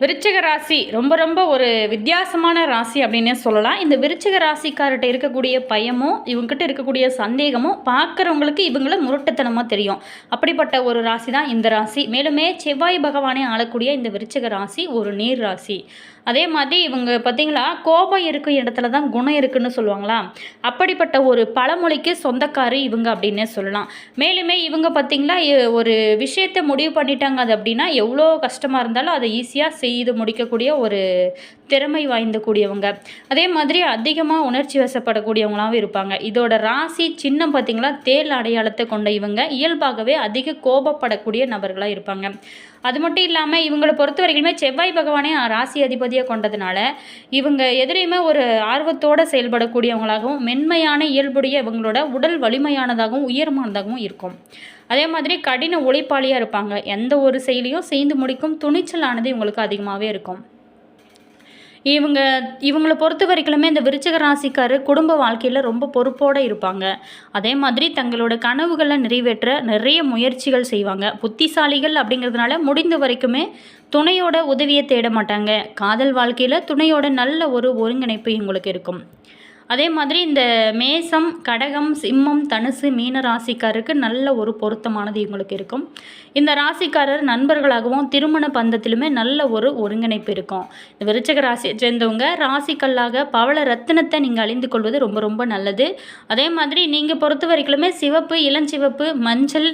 விருச்சிக ராசி ரொம்ப ரொம்ப ஒரு வித்தியாசமான ராசி அப்படின்னே சொல்லலாம். இந்த விருச்சிக ராசிக்கார்கிட்ட இருக்கக்கூடிய பயமும் இவங்ககிட்ட இருக்கக்கூடிய சந்தேகமும் பார்க்குறவங்களுக்கு இவங்கள முரட்டுத்தனமாக தெரியும். அப்படிப்பட்ட ஒரு ராசி தான் இந்த ராசி. மேலுமே செவ்வாய் பகவானே ஆளக்கூடிய இந்த விருச்சிக ராசி ஒரு நீர் ராசி. அதே மாதிரி இவங்க பார்த்தீங்களா, கோபம் இருக்கும் இடத்துல தான் குணம் இருக்குன்னு சொல்லுவாங்களா, அப்படிப்பட்ட ஒரு பழமொழிக்கு சொந்தக்காரி இவங்க அப்படின்னே சொல்லலாம். மேலுமே இவங்க பார்த்தீங்களா, ஒரு விஷயத்தை முடிவு பண்ணிட்டாங்க அது அப்படின்னா எவ்வளோ கஷ்டமாக இருந்தாலும் அதை ஈஸியாக செய்து முடிக்கக்கூடிய ஒரு திறமை வாய்ந்த கூடியவங்க. அதே மாதிரி அதிகமாக உணர்ச்சி வசப்படக்கூடியவங்களாகவும் இருப்பாங்க. இதோட ராசி சின்னம் பார்த்தீங்களா, தேல் அடையாளத்தை கொண்ட இவங்க இயல்பாகவே அதிக கோபப்படக்கூடிய நபர்களாக இருப்பாங்க. அது மட்டும் இல்லாமல் இவங்களை பொறுத்த வரைக்குமே செவ்வாய் பகவானே ராசி அதிபதியாக கொண்டதுனால இவங்க எதிரையுமே ஒரு ஆர்வத்தோடு செயல்படக்கூடியவங்களாகவும் மென்மையான இயல்புடைய இவங்களோட உடல் வலிமையானதாகவும் உயர்மானதாகவும் இருக்கும். அதே மாதிரி கடின உழைப்பாளியாக இருப்பாங்க. எந்த ஒரு செயலையும் செய்து முடிக்கும் துணிச்சலானது இவங்களுக்கு அதிகமாகவே இருக்கும். இவங்களை பொறுத்த வரைக்குமே இந்த விருச்சிக ராசிக்காரர் குடும்ப வாழ்க்கையில் ரொம்ப பொறுப்போடு இருப்பாங்க. அதே மாதிரி தங்களோட கனவுகளை நிறைவேற்ற நிறைய முயற்சிகள் செய்வாங்க. புத்திசாலிகள் அப்படிங்கிறதுனால முடிந்த வரைக்குமே துணையோட உதவியை தேட மாட்டாங்க. காதல் வாழ்க்கையில் துணையோட நல்ல ஒரு ஒருங்கிணைப்பு இவங்களுக்கு இருக்கும். அதே மாதிரி இந்த மேசம், கடகம், சிம்மம், தனுசு, மீன ராசிக்காரருக்கு நல்ல ஒரு பொருத்தமானது இவங்களுக்கு இருக்கும். இந்த ராசிக்காரர் நண்பர்களாகவும் திருமண பந்தத்திலுமே நல்ல ஒரு ஒருங்கிணைப்பு இருக்கும். இந்த விருச்சிக ராசியை சேர்ந்தவங்க ராசிக்கல்லாக பவள ரத்தினத்தை நீங்கள் அணிந்து கொள்வது ரொம்ப ரொம்ப நல்லது. அதே மாதிரி நீங்கள் பொறுத்த வரைக்குமே சிவப்பு, இளஞ்சிவப்பு, மஞ்சள்,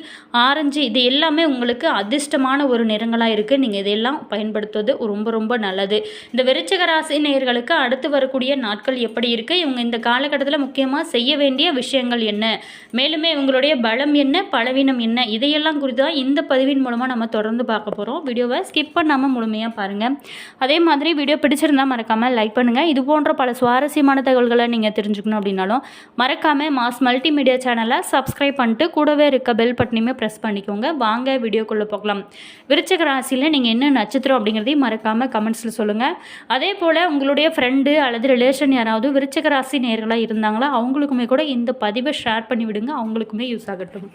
ஆரஞ்சு இது எல்லாமே உங்களுக்கு அதிர்ஷ்டமான ஒரு நிறங்களாக இருக்குது. நீங்கள் இதெல்லாம் பயன்படுத்துவது ரொம்ப ரொம்ப நல்லது. இந்த விருச்சிக ராசி நேயர்களுக்கு அடுத்து வரக்கூடிய நாட்கள் எப்படி இருக்குது, இவங்க இந்த காலகட்டத்தில் முக்கியமாக செய்ய வேண்டிய விஷயங்கள் என்ன, மேலுமே இவங்களுடைய பலம் என்ன, பலவீனம் என்ன, இதையெல்லாம் குறித்து தான் இந்த பதிவின் மூலமாக நம்ம தொடர்ந்து பார்க்க போகிறோம். வீடியோவை ஸ்கிப் பண்ணாமல் முழுமையாக பாருங்கள். அதே மாதிரி வீடியோ பிடிச்சிருந்தால் மறக்காமல் லைக் பண்ணுங்கள். இது போன்ற பல சுவாரஸ்யமான தகவல்களை நீங்கள் தெரிஞ்சுக்கணும் அப்படின்னாலும் மறக்காமல் மாஸ் மல்டிமீடியா சேனலை சப்ஸ்கிரைப் பண்ணிட்டு கூடவே இருக்க பெல் பட்டனையுமே ப்ரெஸ் பண்ணிக்கோங்க. வாங்க வீடியோக்குள்ளே போகலாம். விருச்சிக ராசியில் நீங்கள் என்ன நட்சத்திரம் அப்படிங்கிறதையும் மறக்காமல் கமெண்ட்ஸில் சொல்லுங்கள். அதே போல் உங்களுடைய ஃப்ரெண்டு அல்லது ரிலேஷன் யாராவது விருச்சிக ராசி நேயர்களாக இருந்தாங்களா, அவங்களுக்குமே கூட இந்த பதிவை ஷேர் பண்ணி விடுங்க. அவங்களுக்குமே யூஸ் ஆகட்டும்.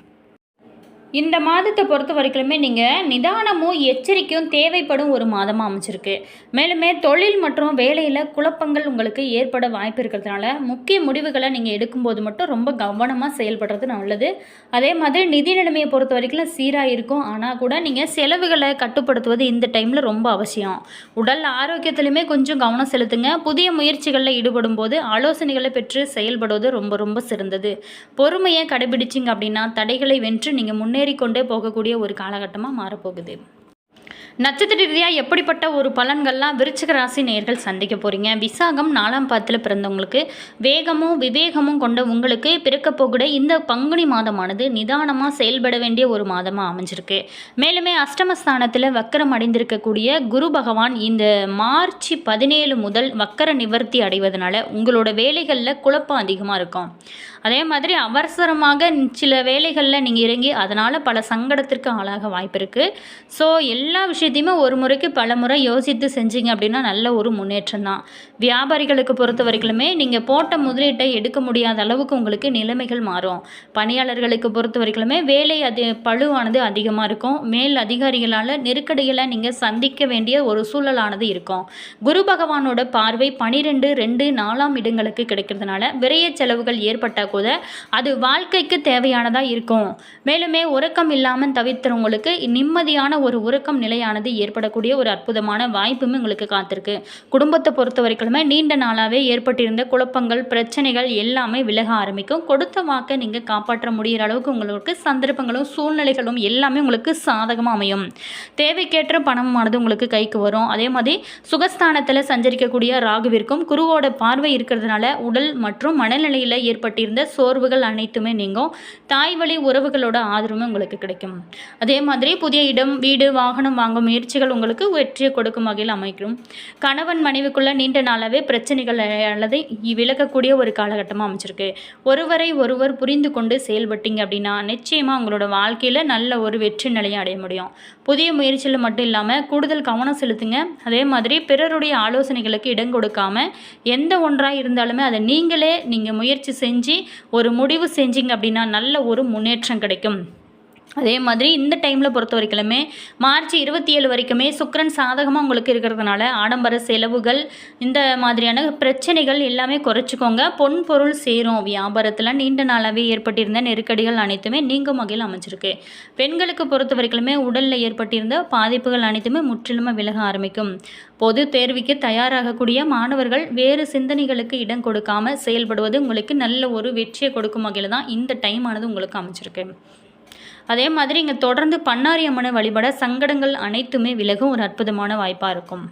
இந்த மாதத்தை பொறுத்த வரைக்குமே நீங்கள் நிதானமும் எச்சரிக்கையும் தேவைப்படும் ஒரு மாதமாக அமைச்சிருக்கு. மேலுமே தொழில் மற்றும் வேலையில் குழப்பங்கள் உங்களுக்கு ஏற்பட வாய்ப்பு இருக்கிறதுனால முக்கிய முடிவுகளை நீங்கள் எடுக்கும்போது மட்டும் ரொம்ப கவனமாக செயல்படுறது நல்லது. அதே மாதிரி நிதி நிலைமையை பொறுத்த வரைக்கும் சீராக இருக்கும். ஆனால் கூட நீங்கள் செலவுகளை கட்டுப்படுத்துவது இந்த டைமில் ரொம்ப அவசியம். உடல் ஆரோக்கியத்திலுமே கொஞ்சம் கவனம் செலுத்துங்க. புதிய முயற்சிகளில் ஈடுபடும் போது ஆலோசனைகளை பெற்று செயல்படுவது ரொம்ப ரொம்ப சிறந்தது. பொறுமையை கடைபிடிச்சிங்க அப்படின்னா தடைகளை வென்று நீங்கள் முன்னேறிக்கொண்டே போகக்கூடிய ஒரு காலகட்டமாக மாறப்போகுது. நட்சத்திர ரீதியாக எப்படிப்பட்ட ஒரு பலன்கள்லாம் விருச்சிக ராசி நேயர்கள் சந்திக்க போகிறீங்க. விசாகம் 4ஆம் பாதத்தில் பிறந்தவங்களுக்கு வேகமும் விவேகமும் கொண்ட உங்களுக்கு பிறக்க போகிற இந்த பங்குனி மாதமானது நிதானமாக செயல்பட வேண்டிய ஒரு மாதமாக அமைஞ்சிருக்கு. மேலுமே அஷ்டமஸ்தானத்தில் வக்கரம் அடைந்திருக்கக்கூடிய குரு பகவான் இந்த மார்ச் 17 முதல் வக்கர நிவர்த்தி அடைவதனால உங்களோட வேலைகளில் குழப்பம் அதிகமாக இருக்கும். அதே மாதிரி அவசரமாக சில வேலைகளில் நீங்கள் இறங்கி அதனால் பல சங்கடத்திற்கு ஆளாக வாய்ப்பு இருக்குது. ஸோ எல்லா விஷயத்தையுமே ஒரு முறைக்கு பல முறை யோசித்து செஞ்சீங்க அப்படின்னா நல்ல ஒரு முன்னேற்றம் தான். வியாபாரிகளுக்கு பொறுத்த வரைக்குமே நீங்கள் போட்ட முதலீட்டை எடுக்க முடியாத அளவுக்கு உங்களுக்கு நிலைமைகள் மாறும். பணியாளர்களுக்கு பொறுத்த வரைக்குமே வேலை பளுவானது அதிகமாக இருக்கும். மேல் அதிகாரிகளால் நெருக்கடிகளை நீங்கள் சந்திக்க வேண்டிய ஒரு சூழலானது இருக்கும். குரு பகவானோட பார்வை 12, 2, 4ஆம் இடங்களுக்கு கிடைக்கிறதுனால விரைய செலவுகள் ஏற்பட்டால் கூட அது வாழ்க்கைக்கு தேவையானதாக இருக்கும். மேலுமே உறக்கம் இல்லாமல் தவிர்த்தவங்களுக்கு நிம்மதியான ஒரு உறக்கம் நிலையானது ஏற்படக்கூடிய ஒரு அற்புதமான வாய்ப்புமே உங்களுக்கு காத்திருக்கு. குடும்பத்தை பொறுத்த வரைக்குமே நீண்ட நாளாகவே ஏற்பட்டிருந்த குழப்பங்கள், பிரச்சனைகள் எல்லாமே விலக ஆரம்பிக்கும். கொடுத்த வாக்கை நீங்கள் காப்பாற்ற முடிகிற அளவுக்கு உங்களுக்கு சந்தர்ப்பங்களும் சூழ்நிலைகளும் எல்லாமே உங்களுக்கு சாதகமாக அமையும். தேவைக்கேற்ற பணமானது உங்களுக்கு கைக்கு வரும். அதே மாதிரி சுகஸ்தானத்தில் சஞ்சரிக்கக்கூடிய ராகுவிற்கும் குருவோட பார்வை இருக்கிறதுனால உடல் மற்றும் மனநிலையில் ஏற்பட்டிருந்த சோர்வுகள் அனைத்துமே நீங்கும். தாய் வழி உறவுகளோட ஆதரவும் உங்களுக்கு கிடைக்கும். அதே மாதிரி புதிய இடம், வீடு, வாகனம் வாங்கும் முயற்சிகள் உங்களுக்கு வெற்றியை கொடுக்கும் வகையில் அமைக்கும். கணவன் மனைவிக்குள்ள நீண்ட நாளாகவே பிரச்சனைகள் அல்லது விலகக்கூடிய ஒரு காலகட்டமாக அமைச்சிருக்கு. ஒருவரை ஒருவர் புரிந்து கொண்டு செயல்பட்டீங்க அப்படின்னா நிச்சயமாக உங்களோட வாழ்க்கையில் நல்ல ஒரு வெற்றி நிலையை அடைய முடியும். புதிய முயற்சியில் மட்டும் இல்லாமல் கூடுதல் கவனம் செலுத்துங்க. அதே மாதிரி பிறருடைய ஆலோசனைகளுக்கு இடம் கொடுக்காம எந்த ஒன்றாக இருந்தாலுமே அதை நீங்கள் முயற்சி செஞ்சு ஒரு முடிவு செஞ்சீங்க அப்படின்னா நல்ல ஒரு முன்னேற்றம் கிடைக்கும். அதே மாதிரி இந்த டைமில் பொறுத்த வரைக்குமே மார்ச் 27 வரைக்குமே சுக்கிரன் சாதகமாக உங்களுக்கு இருக்கிறதுனால ஆடம்பர செலவுகள், இந்த மாதிரியான பிரச்சனைகள் எல்லாமே குறைச்சிக்கோங்க. பொன் பொருள் சேரும். வியாபாரத்தில் நீண்ட நாளாகவே ஏற்பட்டிருந்த நெருக்கடிகள் அனைத்துமே நீங்கும் வகையில் அமைச்சிருக்கு. பெண்களுக்கு பொறுத்த வரைக்குமே உடலில் ஏற்பட்டிருந்த பாதிப்புகள் அனைத்துமே முற்றிலுமாக விலக ஆரம்பிக்கும். பொது தேர்வுக்கு தயாராகக்கூடிய மாணவர்கள் வேறு சிந்தனைகளுக்கு இடம் கொடுக்காம செயல்படுவது உங்களுக்கு நல்ல ஒரு வெற்றியை கொடுக்கும் வகையில் தான் இந்த டைம் ஆனது உங்களுக்கு அமைச்சிருக்கு. அதே மாதிரி இங்கே தொடர்ந்து பண்ணாரி அம்மனை வழிபட சங்கடங்கள் அனைத்துமே விலகும் ஒரு அற்புதமான வாய்ப்பாக இருக்கும்.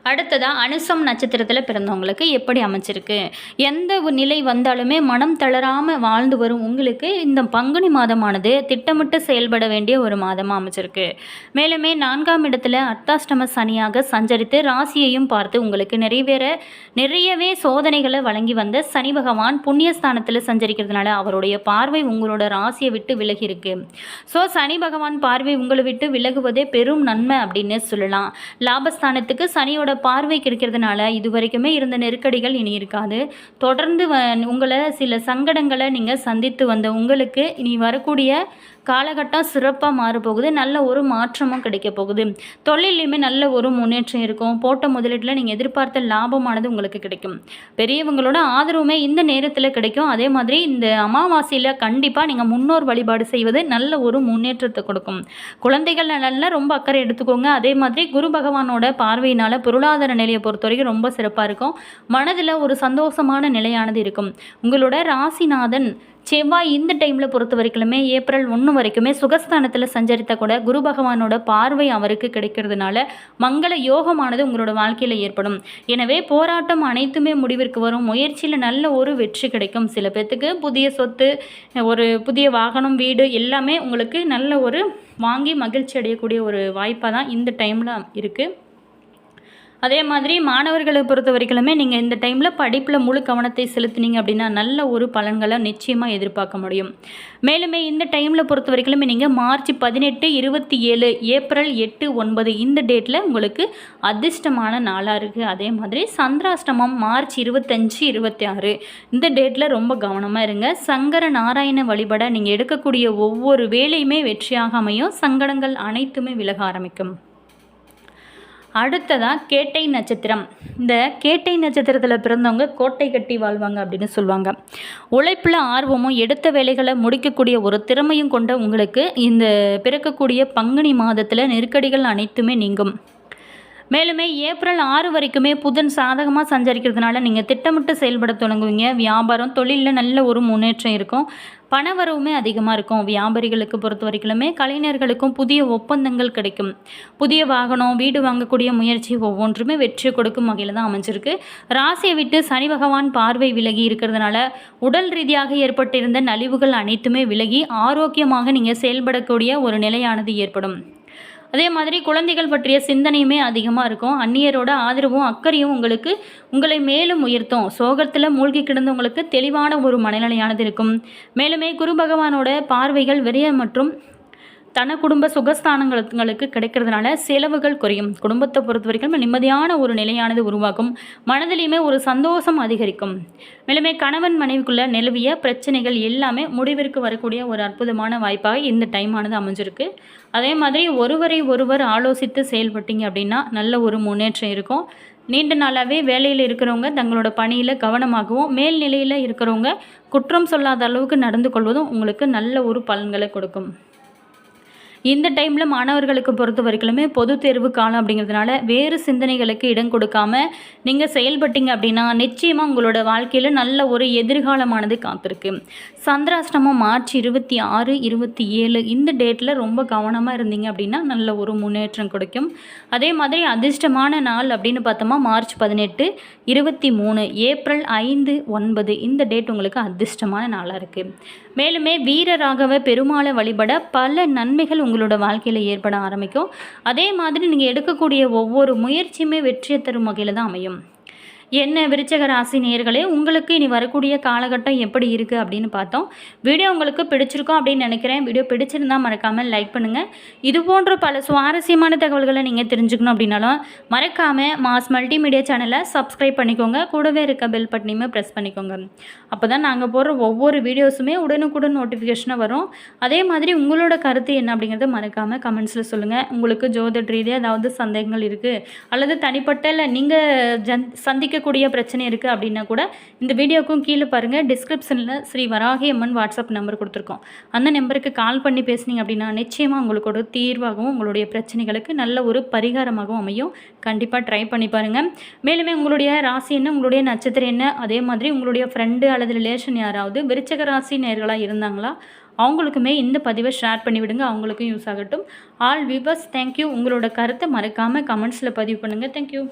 அடுத்ததாக அனுசம் நட்சத்திரத்தில் பிறந்தவங்களுக்கு எப்படி அமைச்சிருக்கு, எந்த ஒரு நிலை வந்தாலுமே மனம் தளராமல் வாழ்ந்து வரும் உங்களுக்கு இந்த பங்குனி மாதமானது திட்டமிட்டு செயல்பட வேண்டிய ஒரு மாதமாக அமைச்சிருக்கு. மேலுமே 4ஆம் இடத்துல அர்த்தாஷ்டம சனியாக சஞ்சரித்து ராசியையும் பார்த்து உங்களுக்கு நிறையவே சோதனைகளை வழங்கி வந்த சனி பகவான் புண்ணியஸ்தானத்தில் சஞ்சரிக்கிறதுனால அவருடைய பார்வை உங்களோட ராசியை விட்டு விலகி இருக்கு. ஸோ சனி பகவான் பார்வை உங்களை விட்டு விலகுவதே பெரும் நன்மை அப்படின்னு சொல்லலாம். லாபஸ்தானத்துக்கு சனியோட பார்வை கிடைக்கிறதுனால இது வரைக்குமே இருந்த நெருக்கடிகள் இனி இருக்காது. தொடர்ந்து உங்களை சில சங்கடங்களை நீங்கள் சந்தித்து வந்த உங்களுக்கு இனி வரக்கூடிய காலகட்டம் சிறப்பாக மாறப்போகுது. நல்ல ஒரு மாற்றமும் கிடைக்க போகுது. தொழிலையுமே நல்ல ஒரு முன்னேற்றம் இருக்கும். போட்ட முதலீட்டில் நீங்கள் எதிர்பார்த்த லாபமானது உங்களுக்கு கிடைக்கும். பெரியவங்களோட ஆதரவுமே இந்த நேரத்தில் கிடைக்கும். அதே மாதிரி இந்த அமாவாசையில் கண்டிப்பாக நீங்கள் முன்னோர் வழிபாடு செய்வது நல்ல ஒரு முன்னேற்றத்தை கொடுக்கும். குழந்தைகள் நல்லா ரொம்ப அக்கறை எடுத்துக்கோங்க. அதே மாதிரி குரு பகவானோட பார்வையினால் பொருளாதார நிலையை பொறுத்த வரைக்கும் ரொம்ப சிறப்பாக இருக்கும். மனதில் ஒரு சந்தோஷமான நிலையானது இருக்கும். உங்களோட ராசிநாதன் செவ்வாய் இந்த டைமில் பொறுத்த வரைக்குமே ஏப்ரல் 1 வரைக்குமே சுகஸ்தானத்தில் சஞ்சரித்த கூட குரு பகவானோட பார்வை அவருக்கு கிடைக்கிறதுனால மங்கள யோகமானது உங்களோட வாழ்க்கையில் ஏற்படும். எனவே போராட்டம் அனைத்துமே முடிவிற்கு வரும். முயற்சியில் நல்ல ஒரு வெற்றி கிடைக்கும். சில பேர்த்துக்கு புதிய சொத்து, ஒரு புதிய வாகனம், வீடு எல்லாமே உங்களுக்கு நல்ல ஒரு வாங்கி மகிழ்ச்சி அடையக்கூடிய ஒரு வாய்ப்பாக தான் இந்த டைமில் இருக்குது. அதே மாதிரி மாணவர்களை பொறுத்த வரைக்குமே நீங்கள் இந்த டைமில் படிப்பில் முழு கவனத்தை செலுத்தினீங்க அப்படின்னா நல்ல ஒரு பலன்களை நிச்சயமாக எதிர்பார்க்க முடியும். மேலுமே இந்த டைமில் பொறுத்த வரைக்குமே நீங்கள் மார்ச் 18, 27, ஏப்ரல் 8, 9 இந்த டேட்டில் உங்களுக்கு அதிர்ஷ்டமான நாளாக இருக்குது. அதே மாதிரி சந்திராஷ்டமம் மார்ச் 25, 26 இந்த டேட்டில் ரொம்ப கவனமாக இருங்க. சங்கர நாராயண வழிபட நீங்கள் எடுக்கக்கூடிய ஒவ்வொரு வேலையுமே வெற்றியாக அமையும். சங்கடங்கள் அனைத்துமே விலக ஆரம்பிக்கும். அடுத்ததாக கேட்டை நட்சத்திரம். இந்த கேட்டை நட்சத்திரத்தில் பிறந்தவங்க கோட்டை கட்டி வாழ்வாங்க அப்படின்னு சொல்லுவாங்க. உழைப்பில் ஆர்வமும் எடுத்த வேலைகளை முடிக்கக்கூடிய ஒரு திறமையும் கொண்ட உங்களுக்கு இந்த பிறக்கக்கூடிய பங்குனி மாதத்தில் நெருக்கடிகள் அனைத்துமே நீங்கும். மேலுமே ஏப்ரல் 6 வரைக்குமே புதன் சாதகமாக சஞ்சரிக்கிறதுனால நீங்கள் திட்டமிட்டு செயல்பட தொடங்குவீங்க. வியாபாரம், தொழிலில் நல்ல ஒரு முன்னேற்றம் இருக்கும். பணவரவுமே அதிகமாக இருக்கும். வியாபாரிகளுக்கு பொறுத்த வரைக்குமே கலைஞர்களுக்கும் புதிய ஒப்பந்தங்கள் கிடைக்கும். புதிய வாகனம், வீடு வாங்கக்கூடிய முயற்சி ஒவ்வொன்றுமே வெற்றி கொடுக்கும் வகையில் தான் அமைஞ்சிருக்கு. ராசியை விட்டு சனி பகவான் பார்வை விலகி இருக்கிறதுனால உடல் ரீதியாக ஏற்பட்டிருந்த நலிவுகள் அனைத்துமே விலகி ஆரோக்கியமாக நீங்கள் செயல்படக்கூடிய ஒரு நிலையானது ஏற்படும். அதே மாதிரி குழந்தைகள் பற்றிய சிந்தனையுமே அதிகமாக இருக்கும். அந்நியரோட ஆதரவும் அக்கறையும் உங்களை மேலும் உயர்த்தும். சோகத்தில் மூழ்கி கிடந்தவங்களுக்கு தெளிவான ஒரு மனநிலையானது இருக்கும். மேலுமே குரு பகவானோட பார்வைகள் விரய மற்றும் தன குடும்ப சுகஸ்தானங்களுக்கு கிடைக்கிறதுனால செலவுகள் குறையும். குடும்பத்தை பொறுத்த வரைக்கும் நிம்மதியான ஒரு நிலையானது உருவாகும். மனதிலையுமே ஒரு சந்தோஷம் அதிகரிக்கும். மேலுமே கணவன் மனைவிக்குள்ள நிலவிய பிரச்சனைகள் எல்லாமே முடிவிற்கு வரக்கூடிய ஒரு அற்புதமான வாய்ப்பாக இந்த டைமானது அமைஞ்சிருக்கு. அதே மாதிரி ஒருவர் ஆலோசித்து செயல்பட்டீங்க அப்படின்னா நல்ல ஒரு முன்னேற்றம் இருக்கும். நீண்ட நாளாகவே வேலையில் இருக்கிறவங்க தங்களோட பணியில் கவனமாகவும், மேல்நிலையில் இருக்கிறவங்க குற்றம் சொல்லாத அளவுக்கு நடந்து கொள்வதும் உங்களுக்கு நல்ல ஒரு பலன்களை கொடுக்கும். இந்த டைமில் மாணவர்களுக்கு பொறுத்த வரைக்குமே பொது தேர்வு காலம் அப்படிங்கிறதுனால வேறு சிந்தனைகளுக்கு இடம் கொடுக்காம நீங்கள் செயல்பட்டீங்க அப்படின்னா நிச்சயமாக உங்களோட வாழ்க்கையில் நல்ல ஒரு எதிர்காலமானது காத்திருக்கு. சந்திராஷ்டமம் மார்ச் 26, 27 இந்த டேட்டில் ரொம்ப கவனமாக இருந்தீங்க அப்படின்னா நல்ல ஒரு முன்னேற்றம் கிடைக்கும். அதே மாதிரி அதிர்ஷ்டமான நாள் அப்படின்னு பார்த்தோமா மார்ச் 18, 23, ஏப்ரல் 5, 9 இந்த டேட் உங்களுக்கு அதிர்ஷ்டமான நாளாக இருக்குது. மேலுமே வீரராகவ பெருமாளை வழிபட பல நன்மைகள் உங்களோட வாழ்க்கையில் ஏற்பட ஆரம்பிக்கும். அதே மாதிரி நீங்கள் எடுக்கக்கூடிய ஒவ்வொரு முயற்சியுமே வெற்றியை தரும் வகையில் தான் அமையும். என்ன விருச்சிக ராசி நேயர்களே, உங்களுக்கு இனி வரக்கூடிய காலகட்டம் எப்படி இருக்குது அப்படின்னு பார்த்தோம். வீடியோ உங்களுக்கு பிடிச்சிருக்கும் அப்படின்னு நினைக்கிறேன். வீடியோ பிடிச்சிருந்தா மறக்காமல் லைக் பண்ணுங்கள். இது போன்ற பல சுவாரஸ்யமான தகவல்களை நீங்கள் தெரிஞ்சுக்கணும் அப்படின்னாலும் மறக்காமல் மாஸ் மல்டிமீடியா சேனலை சப்ஸ்கிரைப் பண்ணிக்கோங்க. கூடவே இருக்க பெல் பட்டனையுமே ப்ரெஸ் பண்ணிக்கோங்க. அப்போ தான் நாங்கள் போடுற ஒவ்வொரு வீடியோஸுமே உடனுக்குடன் நோட்டிஃபிகேஷனாக வரும். அதே மாதிரி உங்களோட கருத்து என்ன அப்படிங்கிறத மறக்காமல் கமெண்ட்ஸில் சொல்லுங்கள். உங்களுக்கு ஜோதிட ரீதியாக ஏதாவது சந்தேகங்கள் இருக்குது அல்லது தனிப்பட்ட இல்லை நீங்கள் சந்திக்கக்கூடிய பிரச்சனை இருக்குது அப்படின்னா கூட இந்த வீடியோக்கும் கீழே பாருங்கள், டிஸ்கிரிப்ஷனில் ஸ்ரீ வராகி அம்மன் வாட்ஸ்அப் நம்பர் கொடுத்துருக்கோம். அந்த நம்பருக்கு கால் பண்ணி பேசுனீங்க அப்படின்னா நிச்சயமாக உங்களுக்கு ஒரு தீர்வாகவும் உங்களுடைய பிரச்சனைகளுக்கு நல்ல ஒரு பரிகாரமாகவும் அமையும். கண்டிப்பாக ட்ரை பண்ணி பாருங்கள். மேலுமே உங்களுடைய ராசி என்ன, உங்களுடைய நட்சத்திரம் என்ன, அதே மாதிரி உங்களுடைய ஃப்ரெண்டு அல்லது ரிலேஷன் யாராவது விருச்சிக ராசி நேயர்களாக இருந்தாங்களா அவங்களுக்குமே இந்த பதிவை ஷேர் பண்ணிவிடுங்க. அவங்களுக்கும் யூஸ் ஆகட்டும். All viewers, thank you. உங்களோட கருத்தை மறக்காமல் கமெண்ட்ஸில் பதிவு பண்ணுங்கள். தேங்க்யூ.